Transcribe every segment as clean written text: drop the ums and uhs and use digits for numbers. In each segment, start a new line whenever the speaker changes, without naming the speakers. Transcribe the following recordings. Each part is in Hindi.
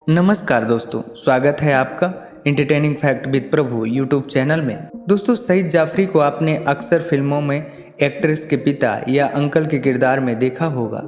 नमस्कार दोस्तों, स्वागत है आपका entertaining fact with Prabhu YouTube channel में। दोस्तों, सईद जाफरी को आपने अक्सर फिल्मों में एक्ट्रेस के पिता या अंकल के किरदार में देखा होगा।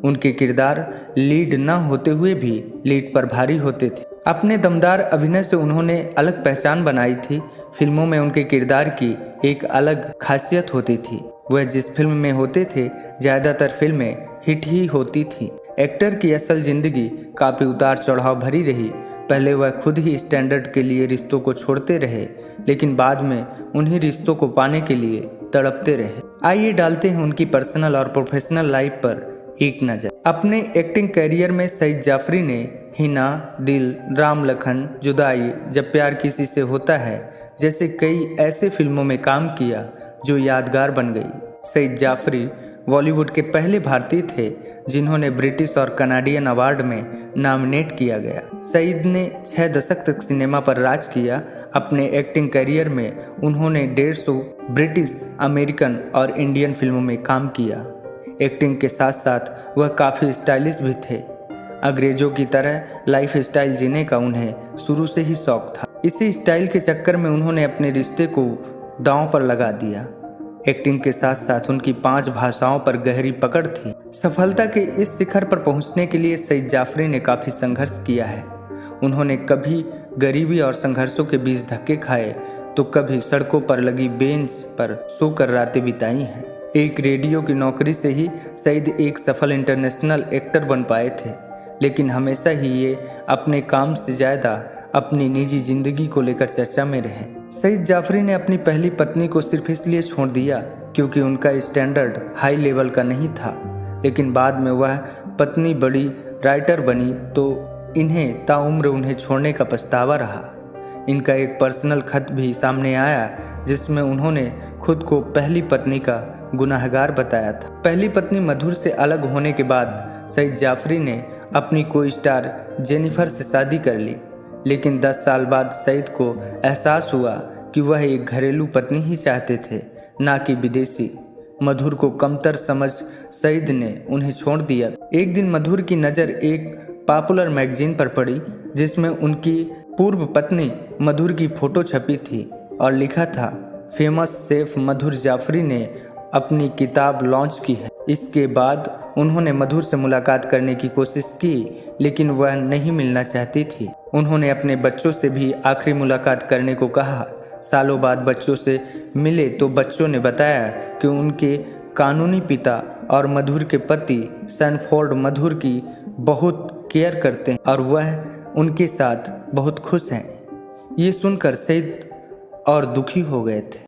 उनके किरदार लीड न होते हुए भी लीड पर भारी होते थे। अपने दमदार अभिनय से उन्होंने अलग पहचान बनाई थी। फिल्मों में उनके किरदार की एक अलग खासियत होती थी। वह जिस फिल्म में होते थे, ज़्यादातर फिल्में हिट ही होती थी। एक्टर की असल जिंदगी काफ़ी उतार चढ़ाव भरी रही। पहले वह खुद ही स्टैंडर्ड के लिए रिश्तों को छोड़ते रहे, लेकिन बाद में उन्हीं रिश्तों को पाने के लिए तड़पते रहे। आइए डालते हैं उनकी पर्सनल और प्रोफेशनल लाइफ पर एक नज़र। अपने एक्टिंग करियर में सईद जाफरी ने हिना, दिल, राम लखन, जुदाई, जब प्यार किसी से होता है जैसे कई ऐसे फिल्मों में काम किया जो यादगार बन गई। सईद जाफरी बॉलीवुड के पहले भारतीय थे जिन्होंने ब्रिटिश और कनाडियन अवार्ड में नॉमिनेट किया गया। सईद ने 6 दशक तक सिनेमा पर राज किया। अपने एक्टिंग करियर में उन्होंने 150 ब्रिटिश, अमेरिकन और इंडियन फिल्मों में काम किया। एक्टिंग के साथ साथ वह काफ़ी स्टाइलिश भी थे। अंग्रेजों की तरह लाइफ स्टाइल जीने का उन्हें शुरू से ही शौक था। इसी स्टाइल के चक्कर में उन्होंने अपने रिश्ते को दांव पर लगा दिया। एक्टिंग के साथ साथ उनकी 5 भाषाओं पर गहरी पकड़ थी। सफलता के इस शिखर पर पहुंचने के लिए सईद जाफरी ने काफ़ी संघर्ष किया है। उन्होंने कभी गरीबी और संघर्षों के बीच धक्के खाए तो कभी सड़कों पर लगी बेंच पर सोकर रातें बिताई हैं। एक रेडियो की नौकरी से ही सईद एक सफल इंटरनेशनल एक्टर बन पाए थे, लेकिन हमेशा ही ये अपने काम से ज़्यादा अपनी निजी जिंदगी को लेकर चर्चा में रहे। सईद जाफरी ने अपनी पहली पत्नी को सिर्फ इसलिए छोड़ दिया क्योंकि उनका स्टैंडर्ड हाई लेवल का नहीं था, लेकिन बाद में वह पत्नी बड़ी राइटर बनी तो इन्हें ताउम्र उन्हें छोड़ने का पछतावा रहा। इनका एक पर्सनल खत भी सामने आया जिसमें उन्होंने खुद को पहली पत्नी का गुनाहगार बताया था। पहली पत्नी मधुर से अलग होने के बाद सईद जाफरी ने अपनी को स्टार जेनिफर से शादी कर ली, लेकिन 10 साल बाद सईद को एहसास हुआ कि वह एक घरेलू पत्नी ही चाहते थे, ना कि विदेशी। मधुर को कमतर समझ सईद ने उन्हें छोड़ दिया। एक दिन मधुर की नज़र एक पॉपुलर मैगजीन पर पड़ी जिसमें उनकी पूर्व पत्नी मधुर की फ़ोटो छपी थी और लिखा था, फेमस शेफ मधुर जाफरी ने अपनी किताब लॉन्च की है। इसके बाद उन्होंने मधुर से मुलाकात करने की कोशिश की, लेकिन वह नहीं मिलना चाहती थी। उन्होंने अपने बच्चों से भी आखिरी मुलाकात करने को कहा। सालों बाद बच्चों से मिले तो बच्चों ने बताया कि उनके कानूनी पिता और मधुर के पति सैनफोर्ड मधुर की बहुत केयर करते हैं और वह उनके साथ बहुत खुश हैं। ये सुनकर सईद और दुखी हो गए थे।